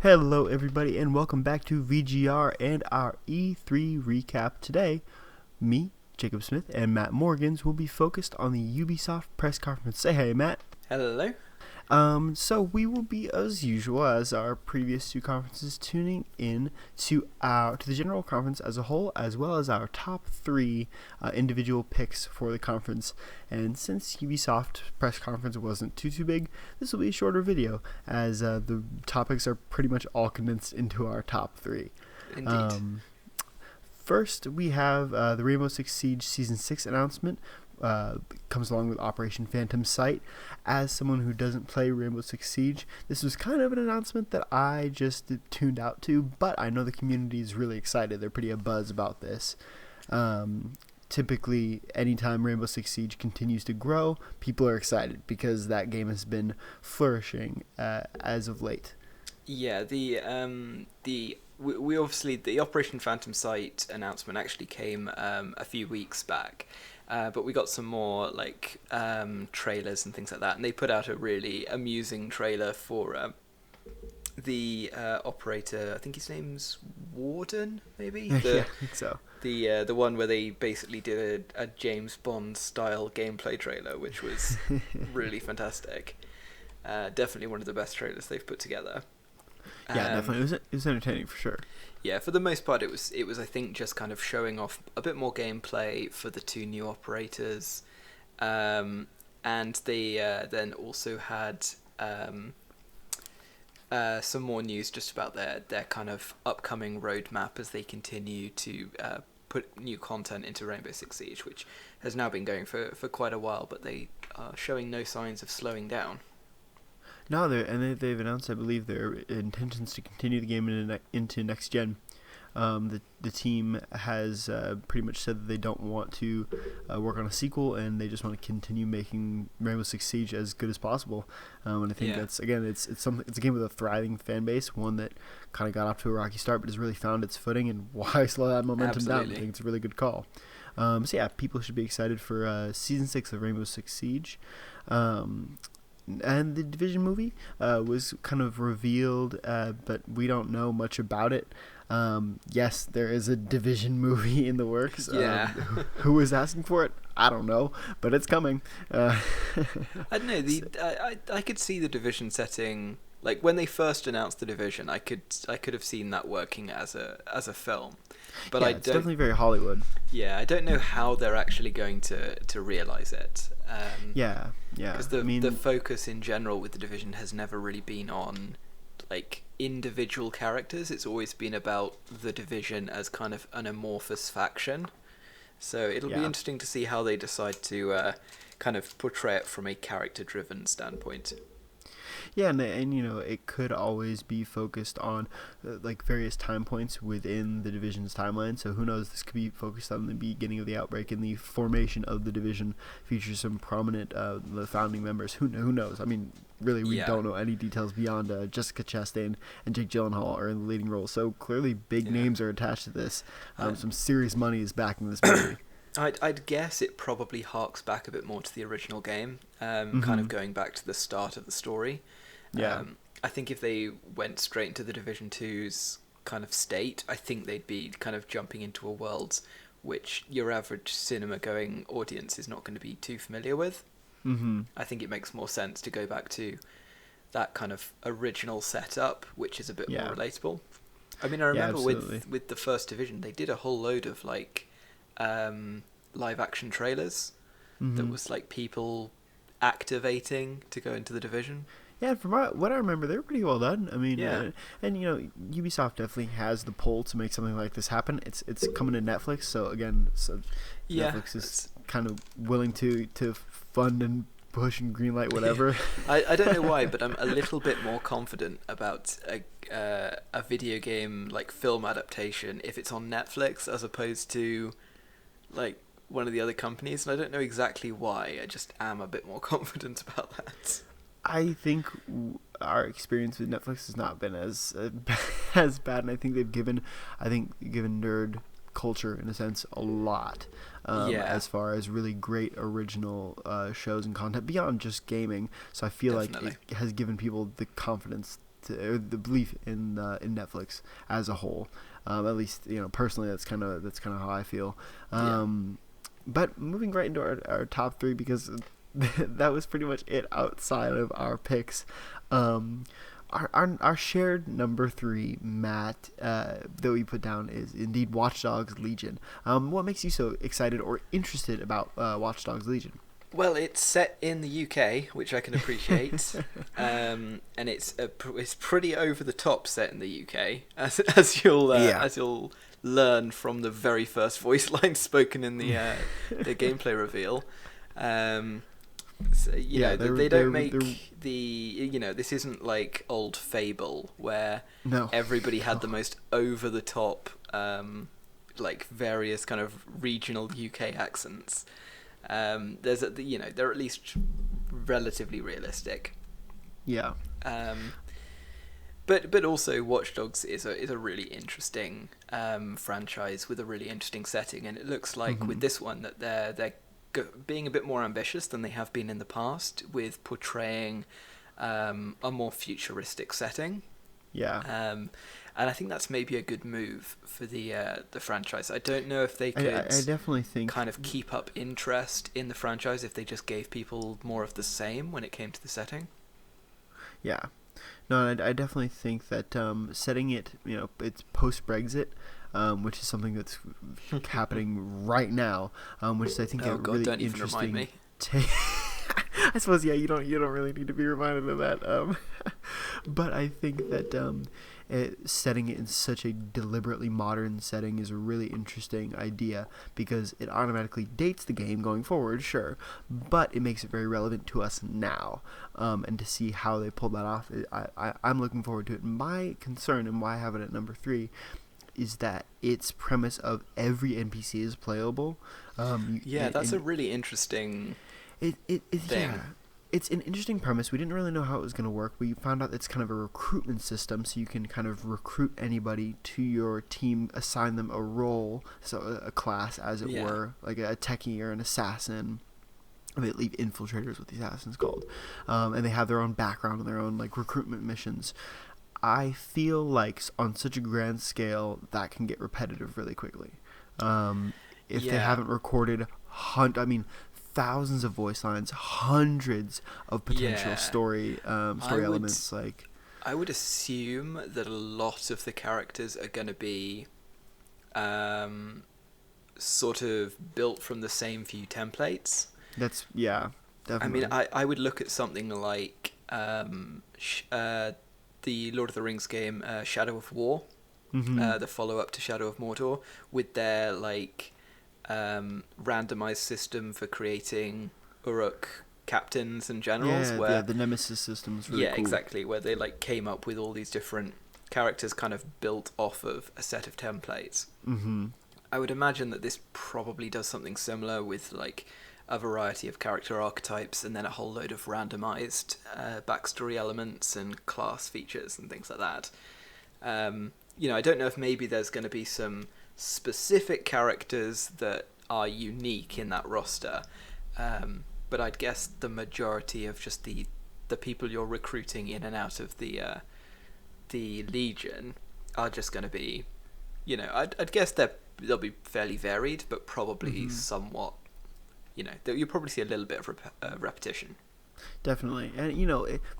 Hello, everybody, and welcome back to VGR and our E3 recap. Today, me, Jacob Smith, and Matt Morgans will be focused on the Ubisoft press conference. Say hey, Matt. Hello. So we will be, as usual, as our previous two conferences, tuning in to the general conference as a whole, as well as our top three individual picks for the conference. And since Ubisoft press conference wasn't too big, this will be a shorter video, as the topics are pretty much all condensed into our top three. Indeed. First, we have the Rainbow Six Siege Season 6 announcement. Comes along with Operation Phantom Sight. As someone who doesn't play Rainbow Six Siege, this was kind of an announcement that I just tuned out to, but I know the community is really excited. They're pretty abuzz about this. Typically, anytime Rainbow Six Siege continues to grow, people are excited because that game has been flourishing as of late. Yeah, we obviously, the Operation Phantom Sight announcement actually came a few weeks back. But we got some more trailers and things like that, and they put out a really amusing trailer for the operator. I think his name's Warden, maybe. Yeah, I think so. The one where they basically did a James Bond style gameplay trailer, which was really fantastic. Definitely one of the best trailers they've put together. Yeah, definitely. It was entertaining for sure. Yeah, for the most part, it was I think just kind of showing off a bit more gameplay for the two new operators, and they then also had some more news just about their kind of upcoming roadmap as they continue to put new content into Rainbow Six Siege, which has now been going for quite a while, but they are showing no signs of slowing down. No, they've announced, I believe, their intentions to continue the game into next gen. The team has pretty much said that they don't want to work on a sequel, and they just want to continue making Rainbow Six Siege as good as possible. And I think that's, again, it's a game with a thriving fan base, one that kind of got off to a rocky start, but has really found its footing. And why slow that momentum down? I think it's a really good call. So yeah, people should be excited for Season 6 of Rainbow Six Siege. And the Division movie was kind of revealed, but we don't know much about it. Yes, there is a Division movie in the works. Yeah. Who is asking for it? I don't know, but it's coming. I don't know. I could see the Division setting, like when they first announced the Division. I could have seen that working as a film, but yeah, it's definitely very Hollywood. Yeah, I don't know how they're actually going to realize it. Yeah. Because the focus in general with the Division has never really been on like individual characters. It's always been about the Division as kind of an amorphous faction. So it'll be interesting to see how they decide to kind of portray it from a character-driven standpoint. Yeah, and you know, it could always be focused on like various time points within the Division's timeline. So who knows? This could be focused on the beginning of the outbreak and the formation of the Division. Features some prominent the founding members. Who knows? I mean, really, we don't know any details beyond Jessica Chastain and Jake Gyllenhaal are in the leading roles. So clearly, big names are attached to this. Some serious money is backing this movie. I'd guess it probably harks back a bit more to the original game, kind of going back to the start of the story. Yeah. I think if they went straight into the Division 2's kind of state, I think they'd be kind of jumping into a world which your average cinema-going audience is not going to be too familiar with. Mm-hmm. I think it makes more sense to go back to that kind of original setup, which is a bit more relatable. I mean, I remember with the first Division, they did a whole load of like live-action trailers that was like people activating to go into the Division. Yeah, from what I remember, they were pretty well done. I mean, and you know, Ubisoft definitely has the pull to make something like this happen. It's coming to Netflix, so again, Netflix is kind of willing to fund and push and greenlight whatever. I don't know why, but I'm a little bit more confident about a video game like film adaptation if it's on Netflix as opposed to like one of the other companies, and I don't know exactly why. I just am a bit more confident about that. I think our experience with Netflix has not been as bad, and I think they've given nerd culture in a sense a lot as far as really great original shows and content beyond just gaming. So I feel like it has given people the confidence the belief in Netflix as a whole. At least personally, that's kind of how I feel. But moving right into our top three, because that was pretty much it outside of our picks. Our shared number three, Matt, that we put down is indeed Watch Dogs Legion. What makes you so excited or interested about Watch Dogs Legion? Well, it's set in the UK, which I can appreciate, and it's pretty over the top set in the UK, as you'll learn from the very first voice line spoken in the gameplay reveal. So, they don't make this isn't like old Fable where everybody had the most over the top like various kind of regional UK accents. They're at least relatively realistic. Yeah. But also Watch Dogs is a really interesting franchise with a really interesting setting, and it looks like with this one that they're being a bit more ambitious than they have been in the past with portraying a more futuristic setting. Yeah. And I think that's maybe a good move for the franchise. I don't know if they could I definitely think kind of keep up interest in the franchise if they just gave people more of the same when it came to the setting. Yeah. No, I definitely think that setting it, it's post-Brexit, which is something that's happening right now, which is, I think, really don't interesting. Even remind me. I suppose, you don't really need to be reminded of that. But I think that setting it in such a deliberately modern setting is a really interesting idea, because it automatically dates the game going forward, sure, but it makes it very relevant to us now. And to see how they pull that off, I'm looking forward to it. My concern, and why I have it at number 3, is that its premise of every NPC is playable. That's a really interesting thing. Yeah. It's an interesting premise. We didn't really know how it was going to work. We found out it's kind of a recruitment system, so you can kind of recruit anybody to your team, assign them a role, so a class, as it were, like a techie or an assassin. They leave infiltrators, what the assassin's called, and they have their own background and their own like recruitment missions. I feel like on such a grand scale that can get repetitive really quickly. If they haven't recorded thousands of voice lines, hundreds of potential story elements. I would assume that a lot of the characters are going to be sort of built from the same few templates. That's definitely. I would look at something like the Lord of the Rings game Shadow of War, the follow-up to Shadow of Mordor, with their randomized system for creating Uruk captains and generals. The Nemesis system is really cool. Exactly, where they came up with all these different characters kind of built off of a set of templates. I would imagine that this probably does something similar with a variety of character archetypes and then a whole load of randomized backstory elements and class features and things like that. I don't know if maybe there's going to be some specific characters that are unique in that roster, but I'd guess the majority of just the people you're recruiting in and out of the Legion are just going to be, I'd guess they'll be fairly varied, but probably somewhat, you'll probably see a little bit of repetition. Definitely. And,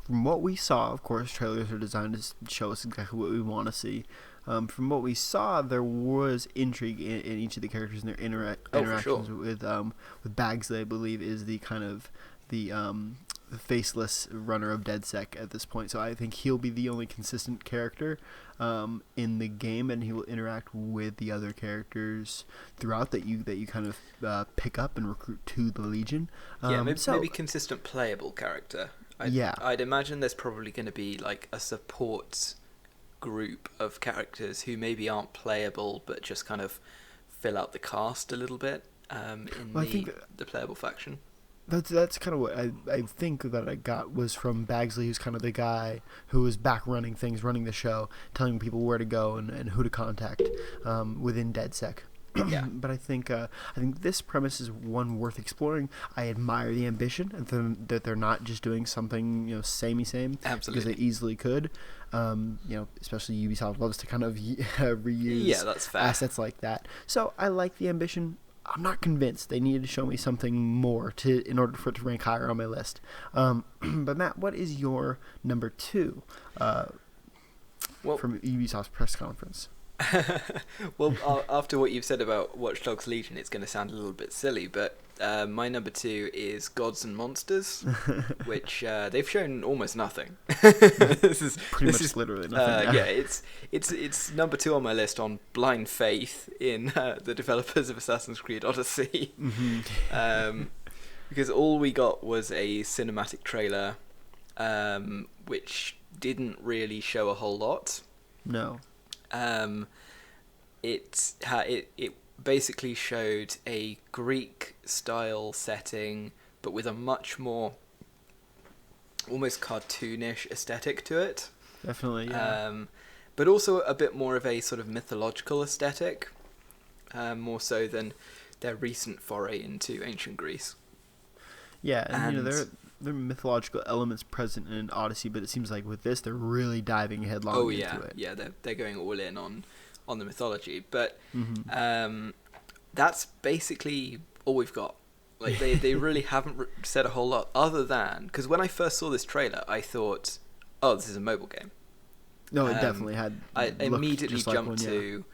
from what we saw, of course, trailers are designed to show us exactly what we want to see. From what we saw, there was intrigue in each of the characters and their interactions with Bagsley, I believe, is the kind of the faceless runner of DedSec at this point. So I think he'll be the only consistent character in the game, and he will interact with the other characters throughout that you kind of pick up and recruit to the Legion. Maybe consistent playable character. I'd imagine there's probably going to be a support group of characters who maybe aren't playable but just kind of fill out the cast a little bit the playable faction. That's kind of what I think that I got was from Bagsley, who's kind of the guy who was back running things, running the show, telling people where to go and who to contact within DedSec. Yeah. But I think this premise is one worth exploring. I admire the ambition and that they're not just doing something samey same, absolutely, because they easily could. Especially Ubisoft loves to kind of reuse that's fair. assets like that. So I like the ambition. I'm not convinced. They need to show me something more in order for it to rank higher on my list. But Matt, what is your number 2 from Ubisoft's press conference? Well, after what you've said about Watch Dogs Legion, it's going to sound a little bit silly, but my number 2 is Gods and Monsters, which they've shown almost nothing. This is literally nothing. It's number 2 on my list on blind faith in the developers of Assassin's Creed Odyssey. Mm-hmm. Because all we got was a cinematic trailer, which didn't really show a whole lot. No. It basically showed a Greek style setting, but with a much more almost cartoonish aesthetic to it. Definitely, yeah. But also a bit more of a sort of mythological aesthetic, more so than their recent foray into ancient Greece. Yeah, and there are mythological elements present in Odyssey, but it seems like with this, they're really diving headlong into it. Yeah, they're going all in on the mythology, but Mm-hmm. That's basically all we've got. Like they really haven't said a whole lot other than, because when I first saw this trailer, I thought, oh, this is a mobile game. No, it definitely had. I immediately jumped one, yeah. to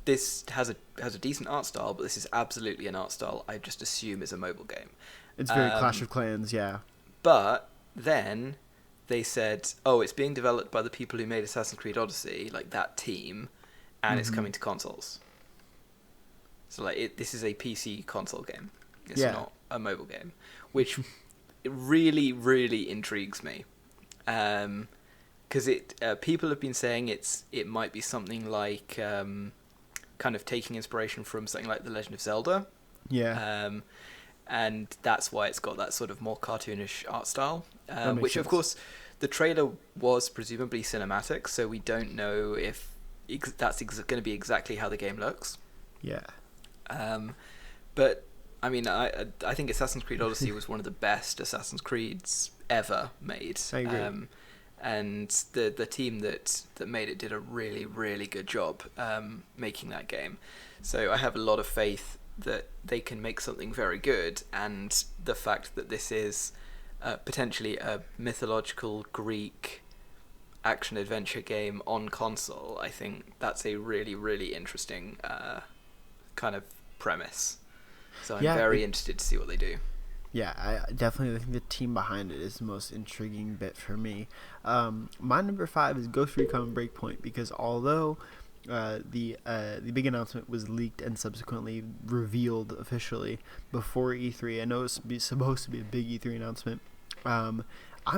this has a decent art style, but this is absolutely an art style I just assume is a mobile game. It's very Clash of Clans, yeah. But then they said, oh, it's being developed by the people who made Assassin's Creed Odyssey, like that team, and it's coming to consoles. So this is a PC console game. It's not a mobile game, which really, really intrigues me. Because people have been saying it might be something like kind of taking inspiration from something like The Legend of Zelda. Yeah. And that's why it's got that sort of more cartoonish art style, which sense. Of course the trailer was presumably cinematic, so we don't know if that's going to be exactly how the game looks. Yeah. But I mean, I think Assassin's Creed Odyssey was one of the best Assassin's Creeds ever made. I agree. And the team that made it did a really, really good job making that game. So I have a lot of faith that they can make something very good, and the fact that this is potentially a mythological Greek action-adventure game on console, I think that's a really, really interesting kind of premise. So I'm very interested to see what they do. Yeah, I definitely think the team behind it is the most intriguing bit for me. My number 5 is Ghost Recon Breakpoint, because although the big announcement was leaked and subsequently revealed officially before E3, I know it's supposed to be a big E3 announcement. I'm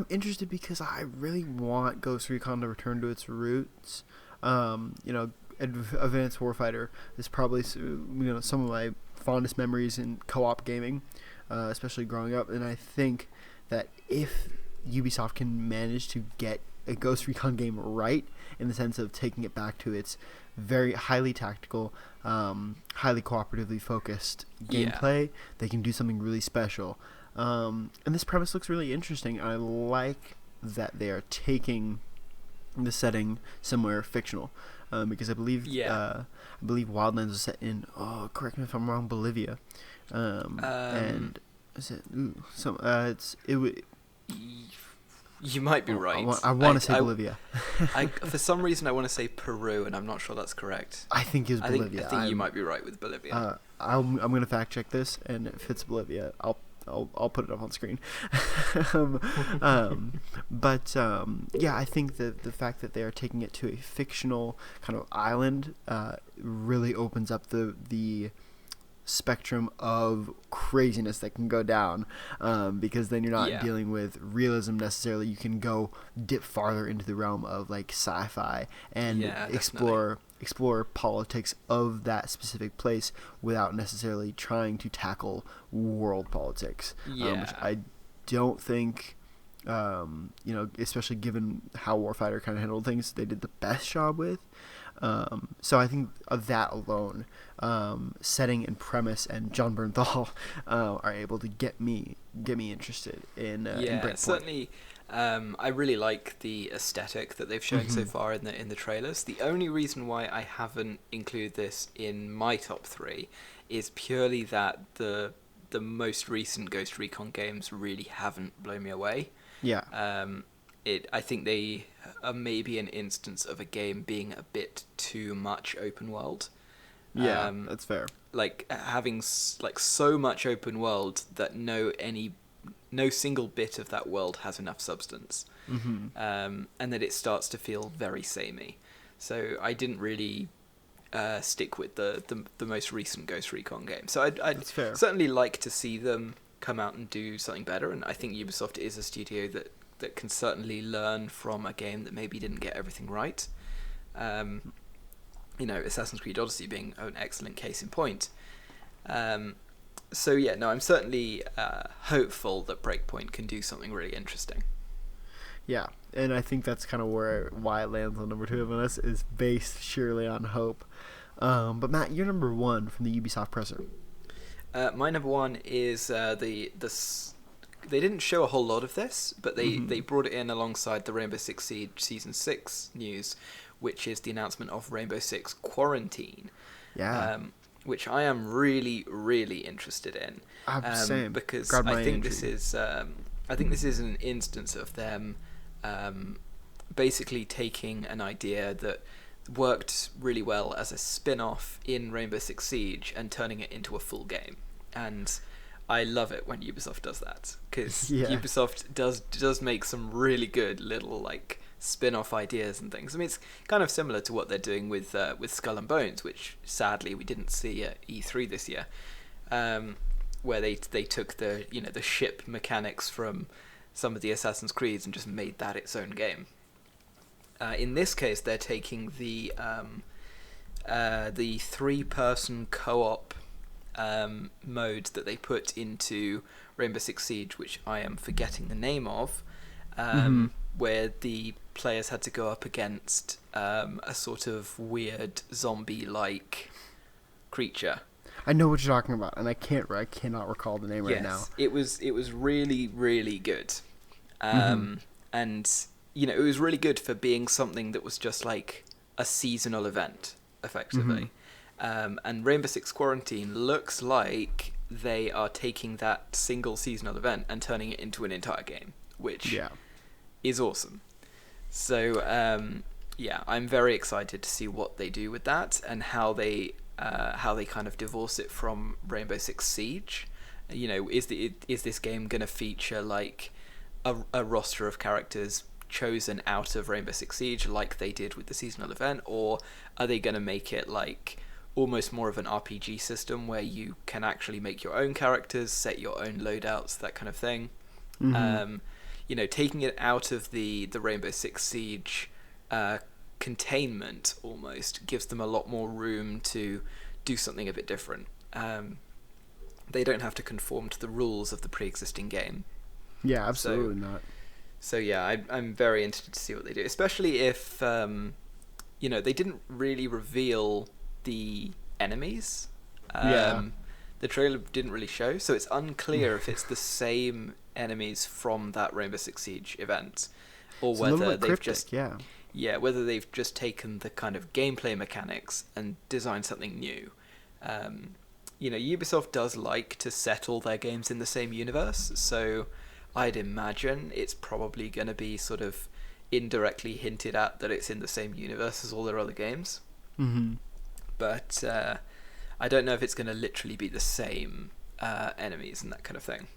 interested because I really want Ghost Recon to return to its roots. Advanced Warfighter is probably some of my fondest memories in co-op gaming, especially growing up, and I think that if Ubisoft can manage to get a Ghost Recon game right, in the sense of taking it back to its very highly tactical, highly cooperatively focused gameplay, they can do something really special. And this premise looks really interesting. I like that they are taking the setting somewhere fictional, because I believe Wildlands was set in, correct me if I'm wrong, Bolivia, and is it you might be right. I want to say Bolivia. For some reason I want to say Peru, and I'm not sure that's correct. I think it's Bolivia. I think you might be right with Bolivia. I'm going to fact check this, and if it's Bolivia, I'll put it up on screen. I think that the fact that they are taking it to a fictional kind of island really opens up the spectrum of craziness that can go down, because then you're not dealing with realism necessarily. You can go dip farther into the realm of like sci-fi and explore politics of that specific place without necessarily trying to tackle world politics, which I don't think, especially given how Warfighter kind of handled things, they did the best job with. So I think of that alone, setting and premise and John Bernthal are able to get me interested in Breakpoint. Certainly. I really like the aesthetic that they've shown so far in the trailers. The only reason why I haven't included this in my top 3 is purely that the most recent Ghost Recon games really haven't blown me away. Yeah. I think they are maybe an instance of a game being a bit too much open world. Yeah, that's fair. Like having so much open world that no single bit of that world has enough substance, and that it starts to feel very samey. So I didn't really stick with the most recent Ghost Recon game. So I'd certainly like to see them come out and do something better, and I think Ubisoft is a studio that can certainly learn from a game that maybe didn't get everything right. Assassin's Creed Odyssey being an excellent case in point. So yeah, no, I'm certainly hopeful that Breakpoint can do something really interesting. Yeah, and I think that's kind of why it lands on number 2 of us, is based surely on hope. But Matt, you're number 1 from the Ubisoft presser. My number 1 is they didn't show a whole lot of this, but they brought it in alongside the Rainbow Six Siege Season 6 news, which is the announcement of Rainbow Six Quarantine. Yeah. Which I am really, really interested in. Same. Because I think this is an instance of them basically taking an idea that worked really well as a spin-off in Rainbow Six Siege and turning it into a full game. And I love it when Ubisoft does that, because Ubisoft does make some really good little spin-off ideas and things. I mean, it's kind of similar to what they're doing with Skull and Bones, which sadly we didn't see at E3 this year, where they took the ship mechanics from some of the Assassin's Creeds and just made that its own game. In this case, they're taking the 3-person co-op mode that they put into Rainbow Six Siege, which I am forgetting the name of, where the players had to go up against a sort of weird zombie-like creature. I know what you're talking about, and I cannot recall the name right now. It was really, really good, and it was really good for being something that was just like a seasonal event, effectively. And Rainbow Six Quarantine looks like they are taking that single seasonal event and turning it into an entire game, which is awesome. So I'm very excited to see what they do with that and how they kind of divorce it from Rainbow Six Siege. Is this game going to feature like a roster of characters chosen out of Rainbow Six Siege like they did with the seasonal event, or are they going to make it like almost more of an RPG system where you can actually make your own characters, set your own loadouts, that kind of thing? Taking it out of the Rainbow Six Siege containment almost gives them a lot more room to do something a bit different. They don't have to conform to the rules of the pre-existing game. Yeah, absolutely not. So yeah, I'm very interested to see what they do, especially if they didn't really reveal the enemies. The trailer didn't really show, so it's unclear if it's the same enemies from that Rainbow Six Siege event, or it's whether they've cryptic, whether they've just taken the kind of gameplay mechanics and designed something new. Ubisoft does like to set all their games in the same universe, so I'd imagine it's probably going to be sort of indirectly hinted at that it's in the same universe as all their other games. But I don't know if it's going to literally be the same enemies and that kind of thing.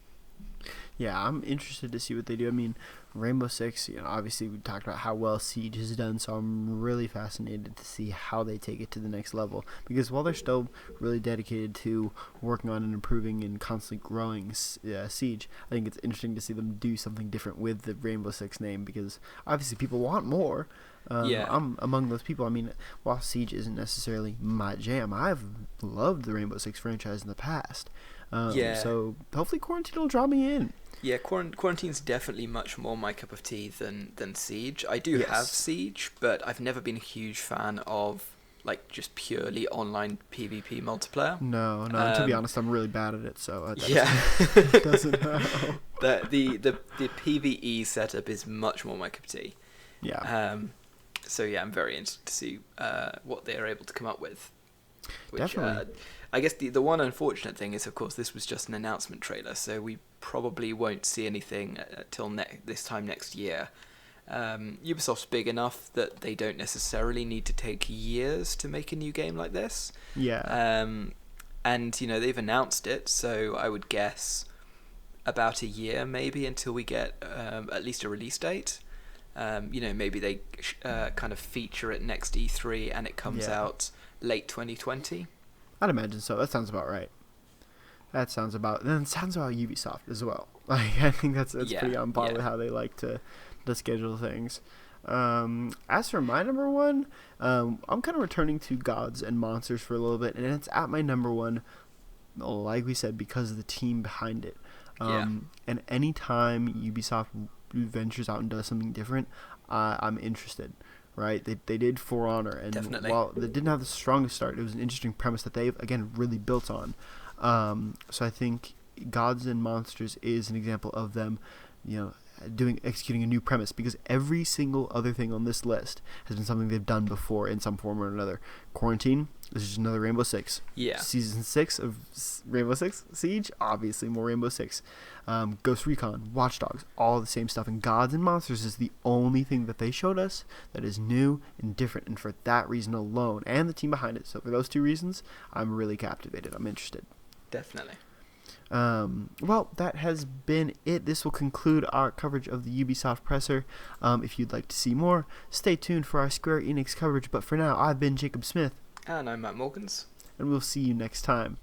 Yeah, I'm interested to see what they do. I mean, Rainbow Six, obviously we talked about how well Siege has done, so I'm really fascinated to see how they take it to the next level. Because while they're still really dedicated to working on and improving and constantly growing Siege, I think it's interesting to see them do something different with the Rainbow Six name, because obviously people want more. I'm among those people. I mean, while Siege isn't necessarily my jam, I've loved the Rainbow Six franchise in the past. So hopefully Quarantine will draw me in. Yeah, Quarantine's definitely much more my cup of tea than Siege. I do have Siege, but I've never been a huge fan of like just purely online PvP multiplayer. No. To be honest, I'm really bad at it, so doesn't help. The PvE setup is much more my cup of tea. Yeah. So yeah, I'm very interested to see what they are able to come up with. Which, Definitely. I guess the one unfortunate thing is, of course, this was just an announcement trailer, so we probably won't see anything till this time next year. Ubisoft's big enough that they don't necessarily need to take years to make a new game like this. Yeah. And they've announced it, so I would guess about a year maybe until we get at least a release date. Maybe they kind of feature it next E3 and it comes out late 2020. I'd imagine so. That sounds about right. It sounds about Ubisoft as well. Like, I think that's pretty on par with how they like to schedule things. As for my number one, I'm kind of returning to Gods and Monsters for a little bit, and it's at my number one, like we said, because of the team behind it. And anytime Ubisoft ventures out and does something different, I'm interested. Right, they did For Honor, and definitely. While they didn't have the strongest start, it was an interesting premise that they've again really built on. So I think Gods and Monsters is an example of them, executing a new premise, because every single other thing on this list has been something they've done before in some form or another. Quarantine, this is just another Rainbow Six. Yeah. Season 6 of Rainbow Six Siege, obviously more Rainbow Six. Ghost Recon, Watch Dogs, all the same stuff. And Gods and Monsters is the only thing that they showed us that is new and different. And for that reason alone, and the team behind it, so for those two reasons, I'm really captivated. I'm interested. Definitely. Well, that has been it. This will conclude our coverage of the Ubisoft presser. If you'd like to see more, stay tuned for our Square Enix coverage. But for now, I've been Jacob Smith. And I'm Matt Morgans. And we'll see you next time.